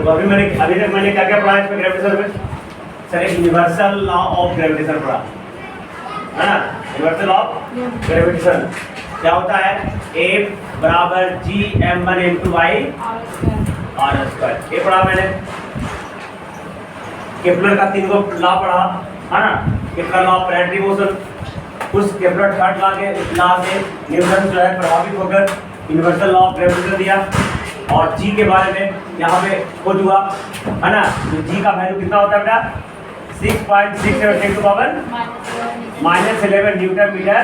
देखो अभी तक मैंने क्या क्या पढ़ा इसमें ग्रेविटेशन में? सर एक यूनिवर्सल लॉ ऑफ ग्रेविटेशन पढ़ा है ना। यूनिवर्सल ऑफ ग्रेविटेशन क्या होता है? A बराबर G(m1 × I r²) ये पढ़ा मैंने। केपलर का 3 लॉ पढ़ा है ना। Kepler law of planetary motion, उस केपलर थर्ड लॉ से न्यूटन जो है प्रभावित होकर यूनिवर्सल लॉ ऑफ ग्रेविटेशन दिया। और जी के बारे में यहाँ पे खोज हुआ है ना। तो जी का वैल्यू कितना होता है बेटा? 6.67 × 10⁻11 न्यूटन मीटर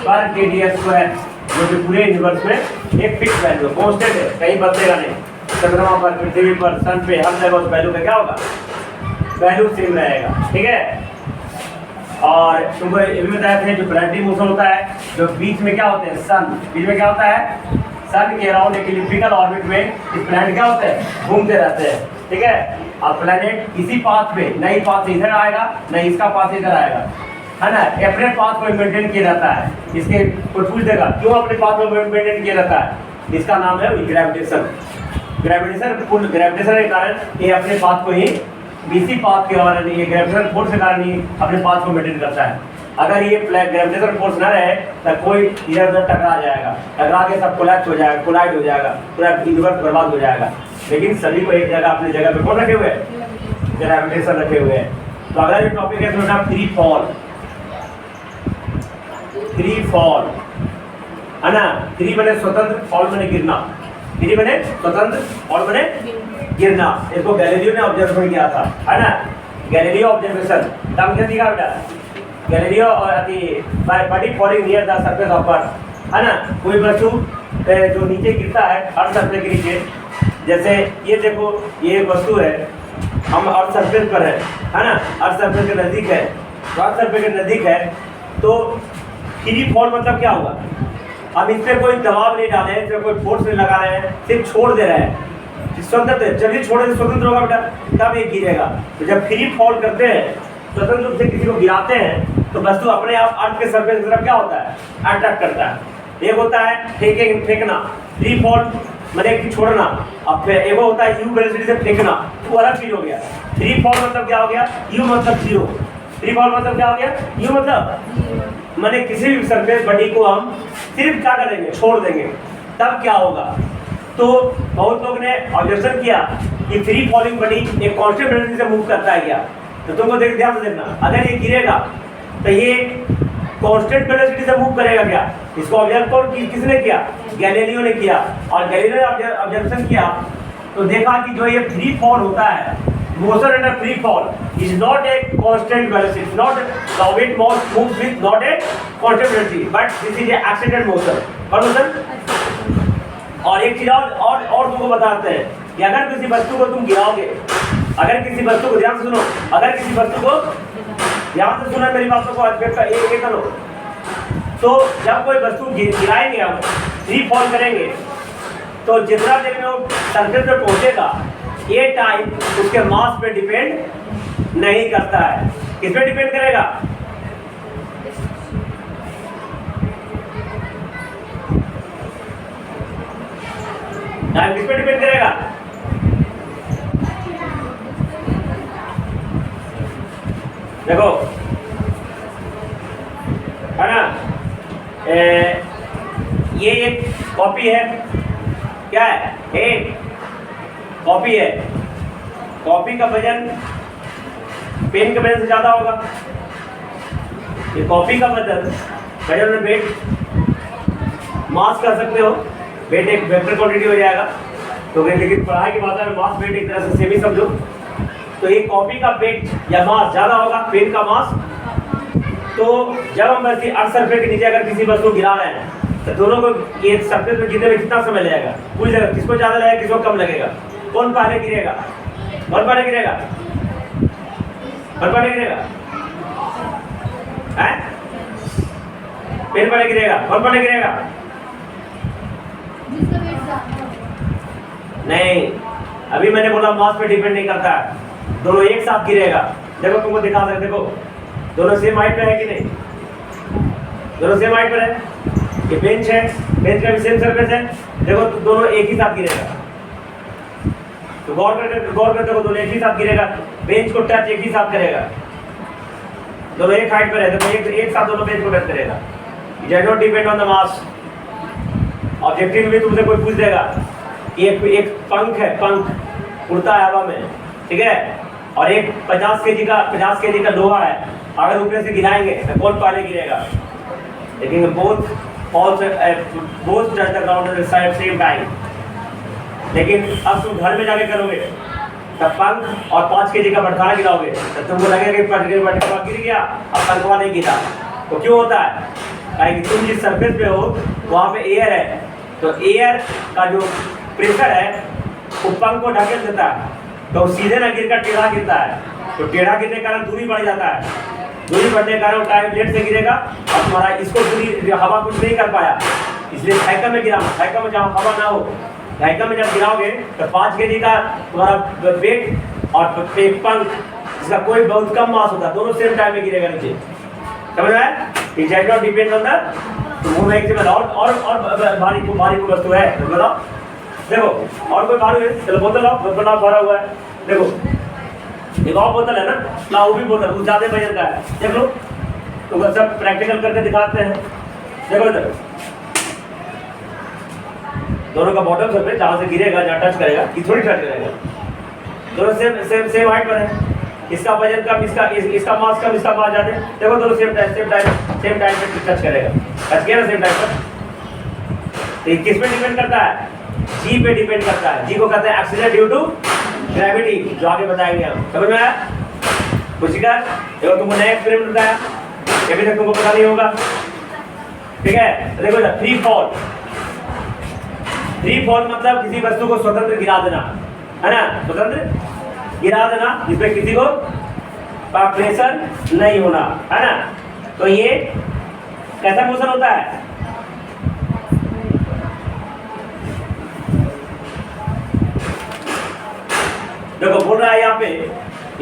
पर kg², जो कि पूरे यूनिवर्स में एक फिक्स वैल्यू कांस्टेंट है, कहीं बदलेगा नहीं। चंद्रमा पर, पृथ्वी पर, सन पे, हर जगह उस वैल्यू का क्या होगा? वैल्यू सेम रहेगा। ठीक है। और तुमको ये भी बताया था जो प्लैनेटरी मोशन होता है, जो बीच में क्या होते हैं? सन, बीच में क्या होता है? सन के अराउंड एक इलिप्टिकल ऑर्बिट में इस प्लैनेट क्या होते हैं? घूमते रहते हैं। ठीक है। अब प्लैनेट इसी पाथ पे, नई पाथ इधर आएगा, नहीं इसका पाथ इधर आएगा, है ना। अपने पाथ को मेंटेन किया जाता है। इसके कोई पूछ देगा क्यों अपने पाथ को मेंटेन किया जाता है? इसका नाम है ग्रेविटेशन। ग्रेविटेशन के कारण ये अपने पाथ को ही इसी पाथ के कारण, ये ग्रेविटेशन फोर्स के कारण ही अपने पाथ को मेंटेन करता है। अगर ये ग्रेविटेशन फोर्स न रहे तो कोई इधर उधर टकरा जाएगा, टकरा के सब कोलैप्स हो जाएगा, कोलाइड हो जाएगा, पूरा यूनिवर्स बर्बाद हो जाएगा। लेकिन सभी को एक जगह अपनी जगह पे कौन रखे हुए हैं? ग्रेविटेशन रखे हुए हैं। तो अगर ये टॉपिक है तो फ्री फॉल है ना। फ्री बने स्वतंत्र, फॉल बने गिरना। फ्री बने स्वतंत्र, फॉल बने गिरना। इसको गैलीलियो ने ऑब्जर्व किया था, है ना। गैलीलियो ऑब्जर्वेशन तब क्या दिखा बेटा? गैलीलियो और body falling near the surface of earth, है ना। कोई वस्तु जो नीचे गिरता है अर्थ सरफेस के नीचे, जैसे ये देखो ये वस्तु है, हम अर्थ सरफेस पर है ना। अर्थ सरफेस के नज़दीक है, तो अर्थ सरफेस के नज़दीक है तो फ्री फॉल मतलब क्या हुआ? हम इस पर कोई दबाव नहीं डाले, इस पर कोई फोर्स नहीं लगा रहे हैं, सिर्फ छोड़ दे रहे हैं। स्वतंत्र, चलिए छोड़े स्वतंत्र होगा बेटा, तब ये गिरेगा। तो जब फ्री फॉल करते हैं, स्वतंत्र रूप से किसी को गिराते हैं, तो वस्तु अपने आप अर्थ के सरफेस की तरफ क्या होता है? अट्रैक्ट करता है। एक होता है फेंकना, फ्री फॉल मतलब कि छोड़ना। अब एक होता है यू वेलोसिटी से फेंकना, वो अलग चीज हो गया। फ्री फॉल मतलब क्या हो गया? यू मतलब जीरो। फ्री फॉल मतलब क्या हो गया? यू मतलब मैंने किसी भी सरफेस बॉडी को हम सिर्फ क्या करेंगे? छोड़ देंगे, तब क्या होगा? तो बहुत लोग ने ऑब्जर्वेशन किया कि फ्री फॉलिंग बॉडी एक कांस्टेंट वेलोसिटी से मूव करता है क्या? तो तुमको ध्यान से देखना, अगर ये गिरेगा तो ये कांस्टेंट वेलोसिटी से मूव करेगा क्या? इसको ऑब्जर्व किसने किया? गैलीलियो ने किया। और गैलीलियो ने ऑब्जर्वेशन किया तो देखा कि जो ये फ्री फॉल होता है, motion under free fall is not a constant velocity, not the object moves with not a constant velocity, but this is a accelerated motion. और मोशन और एक चीज और तुमको बताते हैं कि अगर किसी वस्तु को तुम गिराओगे, अगर किसी वस्तु को ध्यान से सुनो, अगर किसी वस्तु को ध्यान से सुनो मेरी बातों को एक करो, तो जब कोई वस्तु गिराएंगे हम, फ्री फॉल करेंगे, तो जितना देर में वो सरफेस पे पहुंचेगा, ये टाइम उसके मास पे डिपेंड नहीं करता है। किस पे डिपेंड करेगा? टाइम किस पे डिपेंड करेगा? देखो है ना, ये एक कॉपी है, क्या है? एक कॉपी है। कॉपी का वजन पेन के वजन से ज्यादा होगा। ये कॉपी का वजन में वेट मास कर सकते हो, वेट एक वेक्टर क्वांटिटी हो जाएगा। तो लेकिन पढ़ाई की भाषा में मास वेट एक तरह से सेम ही समझो। तो ये कॉपी का वेट या मास ज्यादा होगा पेन का मास। तो जब हम अर्थ सरफेस के नीचे अगर किसी वस्तु गिरा रहे हैं तो दोनों को ये सरफेस पे गिरने में कितना समय लगेगा? पूरी जगह किसको ज्यादा लगेगा, किसको कम लगेगा? कौन पहले गिरेगा? कौन पहले गिरेगा? कौन पहले गिरेगा? हैं? पेन पहले गिरेगा? कौन पहले गिरेगा? नहीं, अभी मैंने बोला मास पे डिपेंड नहीं करता है, दोनों एक साथ गिरेगा। देखो तुमको दिखा सकते, देखो दोनों सेम हाइट पे है कि नहीं? दोनों सेम हाइट पर है। ये बेंच है, बेंच का भी सेम सरफेस है, देखो तो दोनों एक ही साथ गिरेगा। तो गौर करके देखो, दोनों एक ही साथ गिरेगा, बेंच को टच एक ही साथ करेगा, दोनों एक हाइट पर है, देखो एक साथ दोनों बेंच को टच करेगा। It does not depend on the mass. Objective में तुमसे कोई पूछ देगा, एक पंख है, पंख उड़ता है हवा में, ठीक है, और एक 50 केजी का लोहा है, अगर ऊपर से गिराएंगे तो कौन पहले गिरेगा? लेकिन both touch the ground at the same time. लेकिन अब तुम घर में जाके करोगे तब पंख और 5 केजी का बटखारा गिराओगे तो तुमको लगेगा कि बटखारा गिर गया और पंखवा नहीं गिरा। तो क्यों होता है? कि तुम जिस सरफेस पे हो वहाँ पे एयर है, तो एयर का जो प्रेशर है वो पंख को ढकेल देता है, तो सीधे ना गिरकर टेढ़ा गिरता है। तो टेढ़ा गिरने के कारण दूरी बढ़ जाता है, दूरी बढ़ने के कारण टाइम लेट से गिरेगा और तुम्हारा इसको दूरी हवा कुछ नहीं कर पाया, इसलिए साइकिल में गिरा। साइकिल में जहाँ हवा ना हो, साइकिल में जब गिराओगे तो 5 केजी का तुम्हारा वेट और एक पंख जिसका कोई बहुत कम मास होता है, दोनों सेम टाइम में गिरेगा नीचे। समझ रहा है? It does not depend on the वो एक से और भारी को वस्तु है तो बताओ। देखो और कोई भारी है, चलो बोतल आओ, बोतल आप भरा हुआ है, देखो एक और बोतल है ना, ना वो भी बोतल वो ज़्यादा वजन का है, देख लो। तो सब प्रैक्टिकल करके दिखाते हैं। देखो इधर दोनों का बॉटम सरफेस जहाँ से गिरेगा, जहाँ टच करेगा, ये थोड़ी टच करेगा, दोनों सेम हाइट पर है। इसका वजन कम, इसका मास कम, इसका मास ज़्यादा। देखो दोनों सेम टाइम पे टच करेगा, टच किया ना सेम टाइम पर। तो किस पे डिपेंड करता है? जी पे डिपेंड करता है। जी को कहते हैं एक्सीलरेशन ड्यू टू ग्रेविटी, जो आगे बताएंगे हम। समझ में आया? पुष्कर देखो तुमको नया एक्सपेरिमेंट बताया, ये भी तक तुमको पता नहीं होगा, ठीक है? देखो ना फ्री फॉल मतलब किसी वस्तु को स्वतंत्र गिरा देना, है ना? स्वतंत्र गिरा देना जिसमें किसी को प्रेशर नहीं होना, है ना? तो ये कैसा मोशन होता है? देखो बोल रहा है यहाँ पे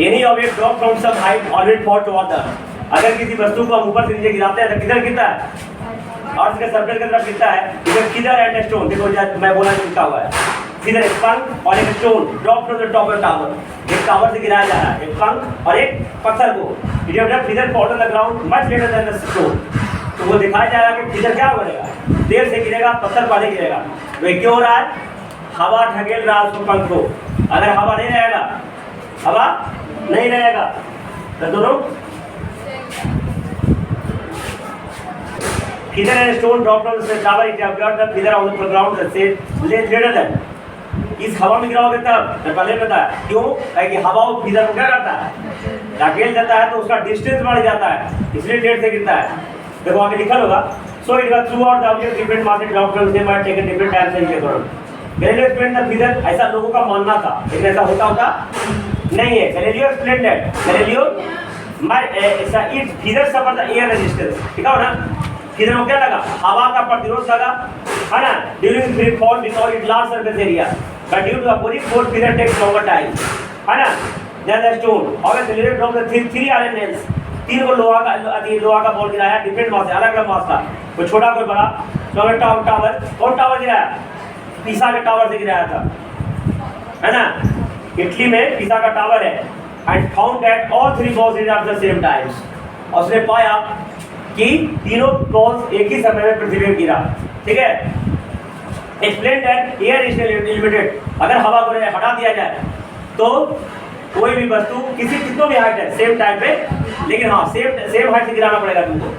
any object drop from some height already fall toward the, अगर किसी वस्तु को हम ऊपर से नीचे गिराते हैं तो किधर गिरता है? अर्थ के सरफेस की तरफ गिरता है। इधर किधर एंड स्टोन, देखो मैं बोला लिखा हुआ है, किधर एक पंख और एक stone drop from the top of tower, एक टावर से गिराया जा रहा है, एक पंख और एक पत्थर को। किधर fall on the ground much later than the stone, तो वो दिखाया जा रहा है कि किधर क्या करेगा, देर से गिरेगा, पत्थर पहले गिरेगा। तो ये क्यों हो रहा है? हवा ढकेल रहा है उसको, पंख को। अगर हवा नहीं रहेगा तो दोनों किधर है? स्टोन ड्रॉप डाउन से टावर इट अपीयर्ड द किधर ऑन द ग्राउंड से लेटर देन, इस हवा में गिराओगे तब मैं पहले बताया क्यों, कि हवा वो किधर को क्या करता है? ढकेल जाता है, तो उसका डिस्टेंस बढ़ जाता है, इसलिए लेट से गिरता है। देखो आगे लिखा होगा, so it was throughout the object different mass drop down they might take a different time से ये गैलीलियो एक्सप्लेन द फिगर, ऐसा लोगों का मानना था, लेकिन ऐसा होता नहीं है। Galileo explain that Galileo it figure suffer the air resistance, ठीक है ना? फिगर में क्या लगा? हवा का प्रतिरोध लगा, है ना? During free fall because it large surface area but due to opposite force figure takes longer time, है ना? देन द स्टोन और Galileo drop the three iron nails, 3 को लोहा का बॉल गिराया, डिफरेंट मास है, अलग-अलग मास का, कोई छोटा कोई बड़ा। टावर कौन टावर गिराया? पीसा के टावर से गिराया था, है ना? इटली में पीसा का टावर है। And found that all 3 balls hit at the same times, और उसने पाया कि तीनों बॉल्स एक ही समय में पृथ्वी पर गिरा, ठीक है? Explain that air is limited, अगर हवा को हटा दिया जाए तो कोई भी वस्तु कितनों भी हाइट है सेम टाइम पे, लेकिन हाँ सेम हाइट से गिराना पड़ेगा तुमको,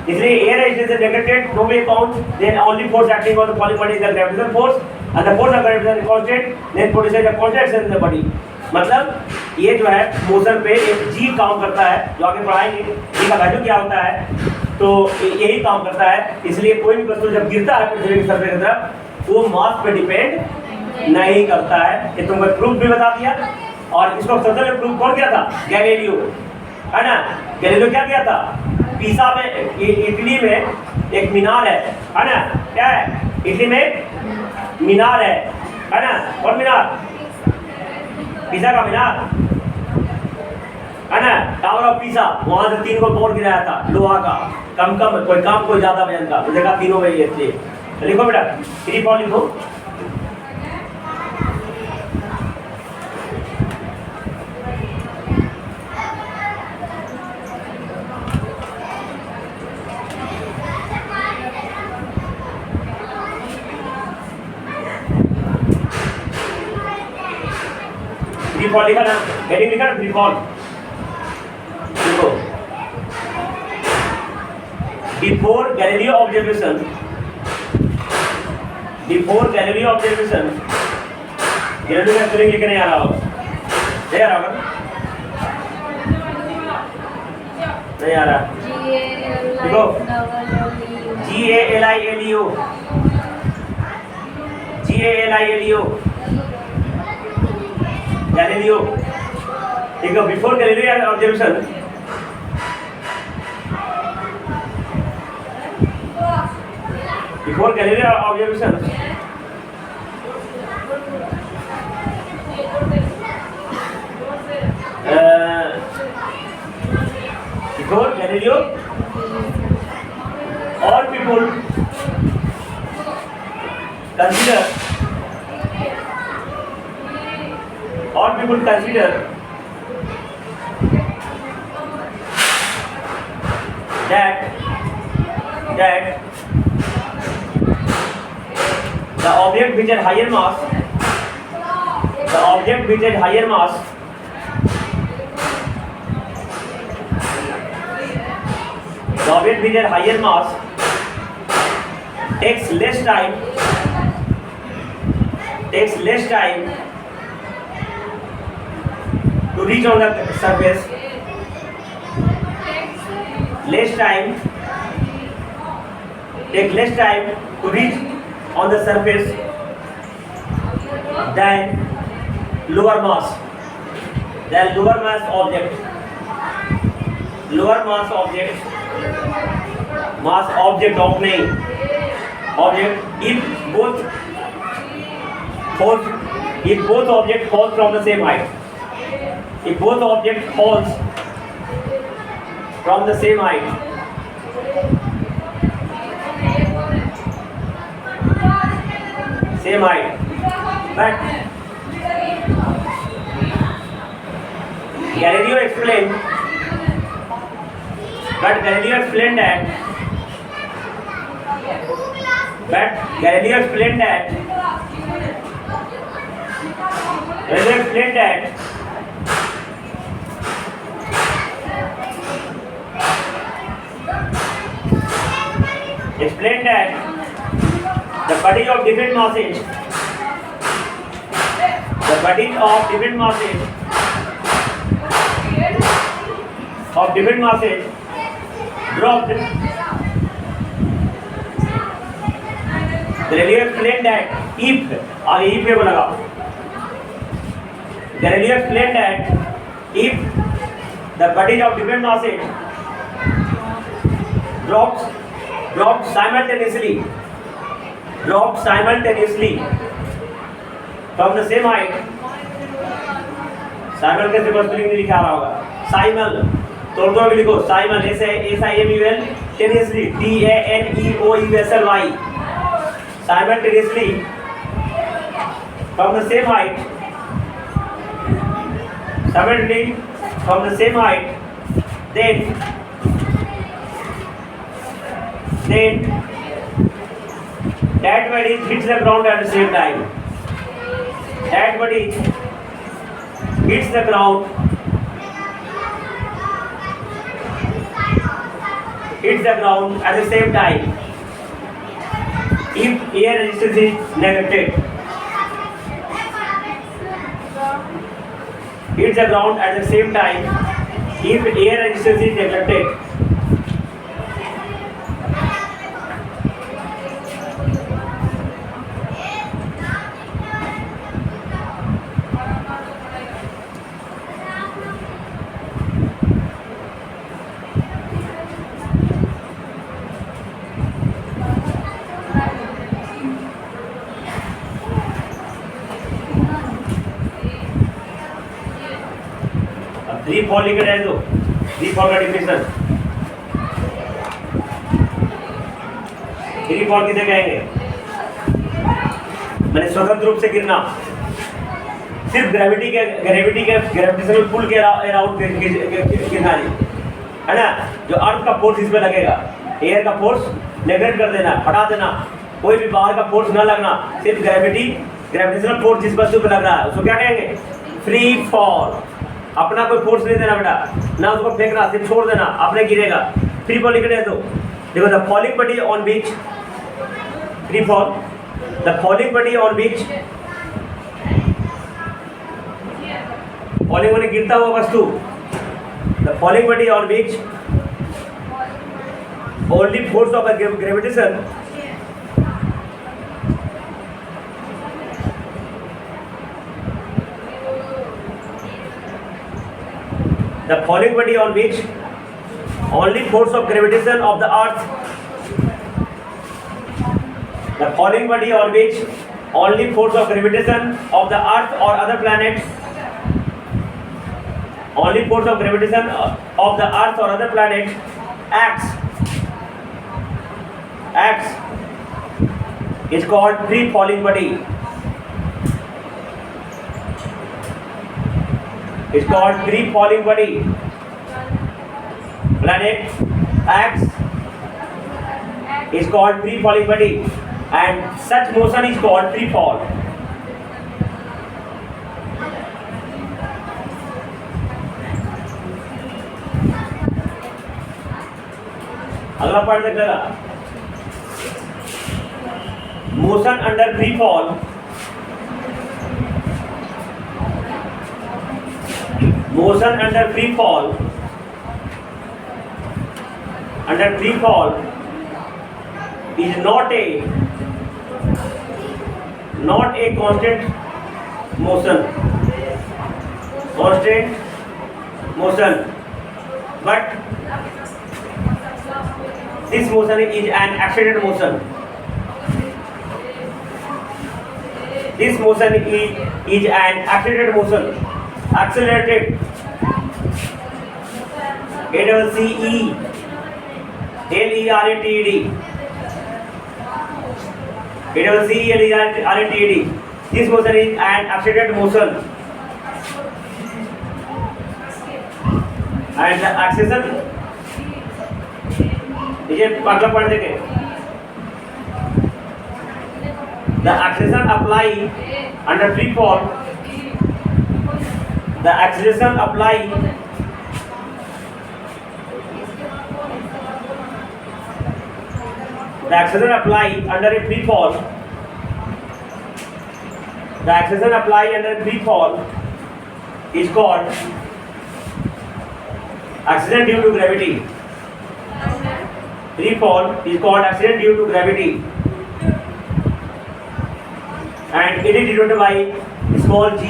इसलिए air is neglected, no way count, then only force acting on the falling body is the gravitational force, and the force of gravitation is constant, then produces a contraction in the body। मतलब ये जो है motion पे एक जी काम करता है, जो आगे पढ़ाएंगे जी का वैल्यू क्या होता है, तो यही काम करता है। इसलिए कोई भी वस्तु जब गिरता है पृथ्वी की सरफेस की तरफ, वो मास पे डिपेंड नहीं करता है। ये तुमको प्रूफ भी बता दिया, और इसको सबसे पहले प्रूफ कौन किया था? गैलीलियो, है ना? गैलीलियो क्या किया था? पीसा में, इटली में एक मीनार है ना? क्या है? इटली में मीनार है ना? कौन मीनार? पीसा का मीनार, है ना? टावर ऑफ पीसा, वहां से 3 को बोर्ड गिराया था लोहा का, कम कोई कम कोई ज्यादा वजन का, देखा तीनों में ये थे। लिखो बेटा, 3 लिखो। फॉल लिखा ना, हेडिंग लिखा ना फ्री फॉल, देखो before Galileo observation, before Galileo observation, Galileo का स्पेलिंग लिखने नहीं आ रहा होगा, नहीं आ रहा होगा, नहीं आ रहा, देखो GALILEO, GALILEO, गैलीलियो, देखो before Galileo observation, before Galileo observation, before Galileo all people consider that the object which had higher mass, the object which had higher mass the object which had higher mass takes less time to reach on the surface, take less time to reach on the surface than lower mass object, mass object of नहीं object, if both object falls from the same height, if both object falls from the same height, but Galileo explained that the body of different masses dropped. Galileo explained that if आगे if पे बोलेगा, Galileo explained that if the bodies of different masses dropped simultaneously from the same height, simul कैसे spelling नहीं लिखा रहा होगा, simul तोड़ दो भी लिखो, simul SIMUL tenuously TANEOUSLY, simultaneously from the same height, then that body hits the ground at the same time. That body hits the ground at the same time if air resistance is neglected. Hits the ground at the same time if air resistance is neglected. Free fall लिख रहे हैं तो free fall का definition, free fall किसे कहेंगे, मैंने स्वतंत्र रूप से गिरना, सिर्फ ग्रेविटेशनल पुल के अराउंड गिरना है ना, जो अर्थ का फोर्स इसमें लगेगा, एयर का फोर्स नेगलेक्ट कर देना, हटा देना, कोई भी बाहर का फोर्स ना लगना, सिर्फ ग्रेविटेशनल फोर्स जिस वस्तु पे लग रहा है उसको क्या कहेंगे, फ्री फॉल, अपना कोई फोर्स नहीं देना बेटा, ना उसको फेंकना, सिर्फ छोड़ देना, अपने गिरेगा। फ्री फॉल लिखने दो। देखो the falling body on which, free fall, the falling body on which, falling body गिरता हुआ वस्तु, the falling body on which only force of gravitation the falling body on which only force of gravitation of the earth, the falling body on which only force of gravitation of the earth or other planets, only force of gravitation of the earth or other planets acts is called free falling body. It's called free falling body. Planet acts is called free falling body, and such motion is called free fall. अगला point देखिएगा, motion under free fall, motion under free fall is not a constant motion, but this motion is an accelerated motion. This motion is an accelerated motion. Accelerated, ACCELERATED, ACCELERATED. This motion is an accelerated motion, and the acceleration ये अगला point देखें, the acceleration applied under free fall, the acceleration applied under a free fall, the acceleration applied under a free fall is called acceleration due to gravity. Free fall is called acceleration due to gravity, and it is denoted by small g.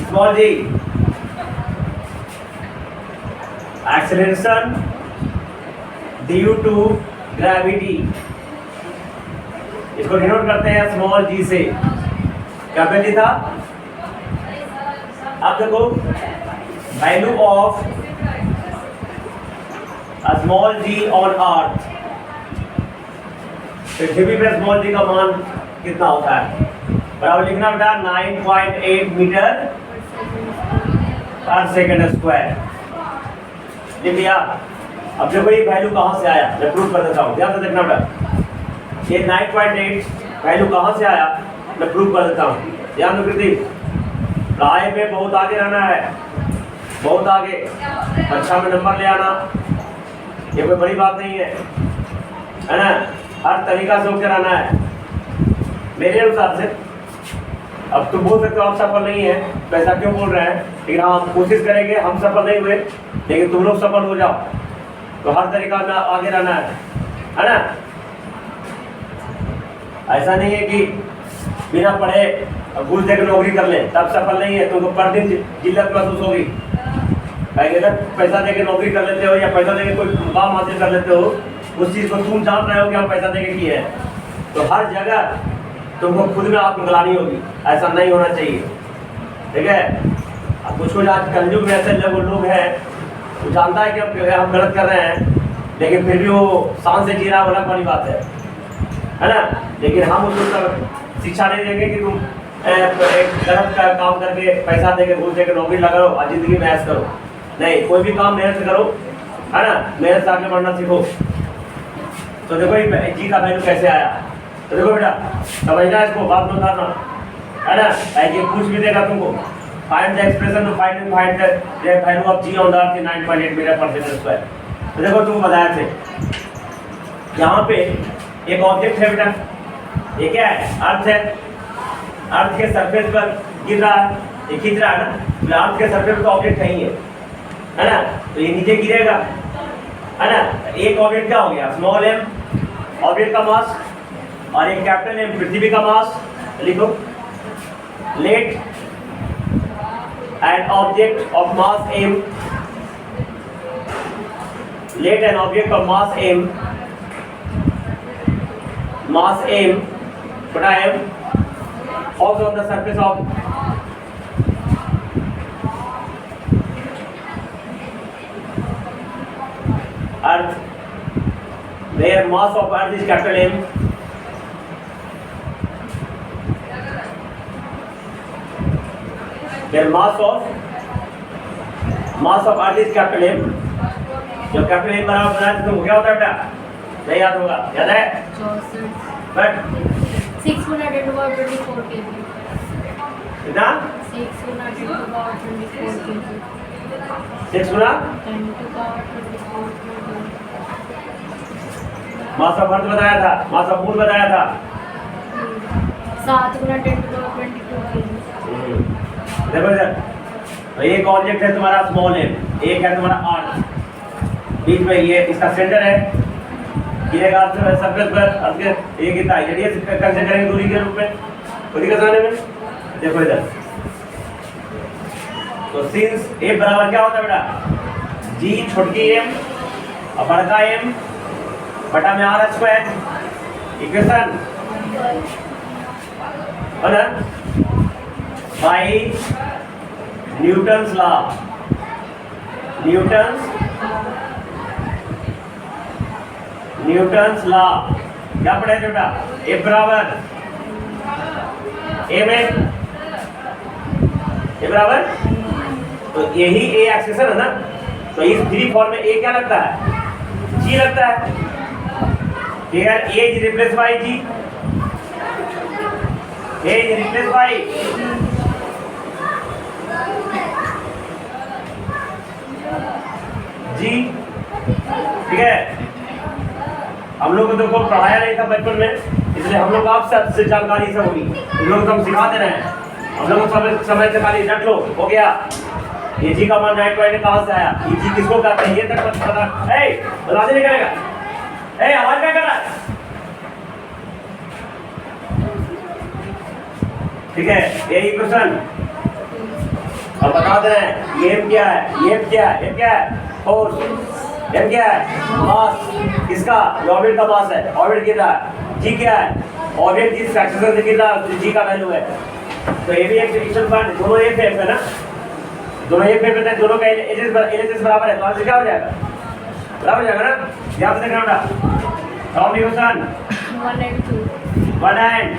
Small g, acceleration due to gravity, इसको denote करते हैं small जी से। क्या पहले था? अब देखो value of small G on earth, पृथ्वी पर स्मॉल जी का मान कितना होता है? बराबर लिखना बेटा 9.8 मीटर पर सेकंड स्क्वायर। लिख लिया। अब देखो ये वैल्यू कहाँ से आया, मैं प्रूफ कर देता हूँ, ध्यान से देखना बेटा। ये 9.8 वैल्यू कहाँ से आया, मैं प्रूफ कर देता हूँ। ध्यान दो कृति, पढ़ाई में बहुत आगे रहना है, बहुत आगे, अच्छा में नंबर ले आना, ये कोई बड़ी बात नहीं है ना। हर तरीका से होकर आना है मेरे अनुसार से। अब तुम बोल सकते हो आप सफल नहीं है, पैसा क्यों बोल रहे हैं, लेकिन हम कोशिश करेंगे, हम सफल नहीं हुए लेकिन तुम लोग सफल हो जाओ, तो हर तरीका में आगे रहना है ना। ऐसा नहीं है कि बिना पढ़े घूस दे के नौकरी कर ले तब सफल नहीं है, तुमको पर दिन जिल्लत महसूस होगी। अगर पैसा दे के नौकरी कर लेते हो या पैसा दे के कोई मुकाम हासिल कर लेते हो, उस चीज़ को तुम जान रहे हो कि हम पैसा दे के किए हैं, तो हर जगह तुमको खुद में आत्मग्लानि होगी। ऐसा नहीं होना चाहिए, ठीक है। अब कुछ आज कलयुग में ऐसे लोग हैं, वो जानता है कि हम गलत कर रहे हैं, लेकिन फिर भी वो शान से जी रहा है, अलग वाली बात है ना। लेकिन हम उसको शिक्षा नहीं देंगे कि तुम एक गलत का काम करके पैसा दे के घूस दे के नौकरी लगाओ और जिंदगी में ऐश करो। नहीं, कोई भी काम मेहनत से करो, है ना, मेहनत से आगे बढ़ना सीखो। तो देखो ये जी का वैल्यू कैसे आया, तो देखो बेटा समझना इसको, बात मत करना, है ना। ये पूछ भी देगा तुमको, find the expression to find the value of g on the earth 9.8 metre पर सेकंड स्क्वायर। तो देखो तुम बताए थे यहाँ पे एक ऑब्जेक्ट है बेटा, ये क्या है, अर्थ है, अर्थ के सरफेस पर गिर रहा है, ये खींच रहा है ना, तो अर्थ के सरफेस पर ऑब्जेक्ट नहीं है ना, तो ये नीचे गिरेगा, है ना। एक ऑब्जेक्ट क्या हो गया, स्मॉल एम ऑब्जेक्ट का मास, और एक कैपिटल एम पृथ्वी का मास। लिखो, late an object of mass m, let an object of mass m बटा m falls on the surface of earth, where mass of earth is capital M, where mass of earth is capital M। जब capital M बराबर बनाए तो क्या होता है बेटा, नहीं याद होगा, याद है? 64 but 6 Guna 10 to the power 24 kg, कितना, 6 गुना 10 to the power 24 kg, 6 Guna 10 to the power 24 kg, mass of अर्थ बताया था, मास ऑफ मून बताया था, 7 गुना 10 to the power 22 kg। देखो इधर, तो एक ऑब्जेक्ट है तुम्हारा स्मॉल एम, एक है तुम्हारा अर्थ, बीच में ये इसका सेंटर है, गिरेगा अर्थ पे सरफेस पर, अर्थ के ये कितना रेडियस कंसीडर करेंगे दूरी के रूप में, दूरी के सामने में। देखो इधर, तो सिंस ए बराबर क्या होता है बेटा, जी छोटकी एम और बड़का एम बटा में आर स्क्वायर, इक्वेशन है ना, by Newton's law, Newton's law क्या पढ़े बेटा, ए बराबर ए में, ए बराबर, तो यही ए एक्सेशन है ना, तो इस फ्री फॉर्म में ए क्या लगता है, जी लगता है, ठीक है। A is replace by G, A is replace by G, ठीक है। हम लोग को तो कोई पढ़ाया नहीं था बचपन में, इसलिए हम लोग आप सबसे जानकारी सब होगी, हम लोग तो हम सिखाते रहे, हम लोग सब समय से खाली रट लो, हो गया। ये जी का मान 9.8 कहाँ से आया, ये जी किसको कहते हैं, ये तक पता, ए बता नहीं करेगा, ए आवाज क्या कर रहा है, ठीक है। यही क्वेश्चन अब बता दे रहे हैं, ये क्या है, ये क्या है, ये क्या है, फोर्स, ये क्या है, मास, इसका ऑर्बिट का मास है, ऑर्बिट गिर रहा है, जी क्या है, ऑर्बिट जिस एक्सेलरेशन से गिर रहा है जी का वैल्यू है, तो ये भी एक एक्शन पॉइंट, दोनों एक फेज है ना, दोनों एक फेज में, दोनों का एलएचएस बराबर है, तो आंसर क्या हो जाएगा, बराबर हो जाएगा ना, ध्यान से देखना बेटा। और क्वेश्चन 1 and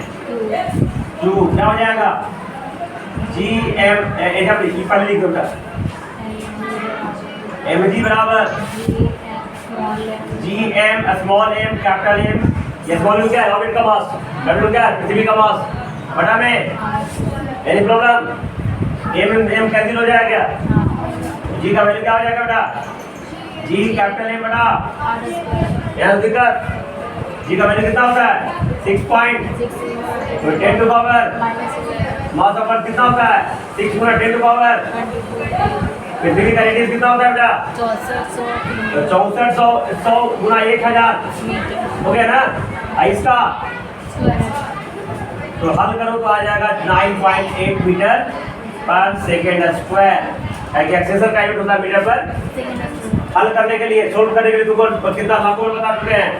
2 क्या हो जाएगा, जी एम ऐसा पहले लिख दो बेटा, एम जी बराबर G M small M capital M, ये स्मॉल एम क्या है, ऑर्बिट का मास, कैपिटल क्या है, पृथ्वी का मास, बटा में any problem, M M cancel हो जाएगा क्या, जी का वैल्यू क्या हो जाएगा बेटा, जी कैपिटल एम बटा यहाँ दिक्कत, जी का वैल्यू कितना होता है 6.6 तो 10 to power mass of earth कितना होता है 6 गुना 10 टू पावर, पृथ्वी का रेडियस कितना होता है बेटा 6400, 100 गुना 1000 हो गया ना, इसका तो हल करो तो आ जाएगा 9.8 मीटर पर सेकेंड स्क्वायर, एक्सेसर का यूनिट होता है मीटर पर। हल करने के लिए, सोल्व करने के लिए तुमको कितना लाखों बता चुके हैं,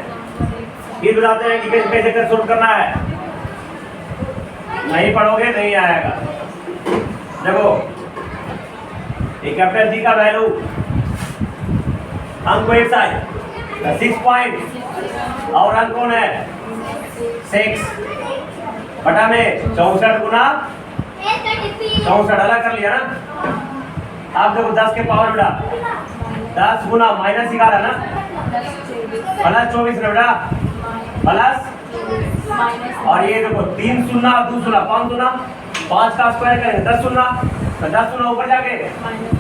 फिर बताते हैं कि कैसे कैसे सोल्व करना है, नहीं पढ़ोगे नहीं आएगा। देखो ये कैपिटल जी का वैल्यू अंक को एक साइड 6 पॉइंट और अंक कौन है 6 बटा में 64 गुना 64 अलग कर लिया ना, आप देखो 10 के पावर बेटा 10 गुना माइनस 11 ना प्लस 24 ना बेटा प्लस, और ये देखो 3 शून्य 2 शून्य 5 शून्य 5 का स्क्वायर करेंगे 10 शून्य 50 सुना ऊपर जाके माइनस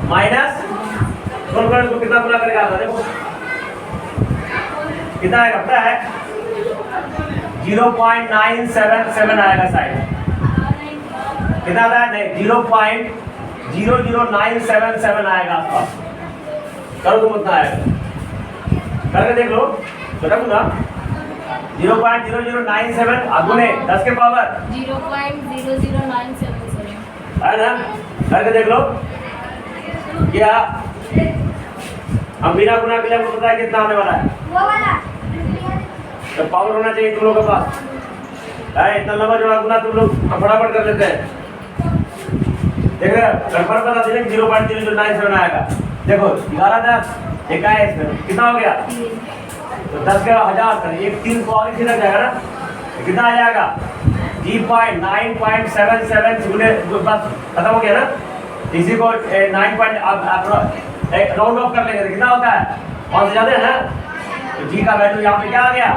माइनस सोल्व करो इसको, कितना गुना करके आता है देखो कितना आएगा पता है 0.977 आएगा साइड, कितना आता है नहीं 0.00977 आएगा आसपास, करो तुम उतना आएगा, करके देख लो छोटा गुना 0.0097 अगुने 10 के पावर 0.00977 है ना, करके देख लो क्या हम बिना गुना के लिए हमको पता है कितना आने वाला है, तो पावर होना चाहिए तुम लोगों के पास है, इतना लंबा जोड़ा गुना तुम लोग फटाफट कर लेते हैं, देख रहे हो कंफर्म बता दीजिए 0.0097 आएगा, देखो 11,10 एक आया इसमें कितना हो गया, तो 10 का 1000 कर एक 3 को और इसी लग जाएगा ना, तो कितना आ जाएगा 9.77 गुने बस खत्म हो गया ना, इसी को 9 राउंड ऑफ कर लेंगे तो कितना होता है 5 से ज्यादा है ना, तो जी का वैल्यू यहाँ पे क्या आ गया,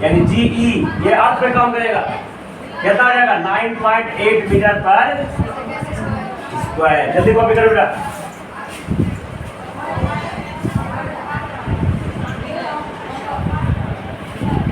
यानी जीई ये अर्थ पे काम करेगा, कितना आ जाएगा 9.8 मीटर पर स्क्वायर, जल्दी कॉपी करो बेटा।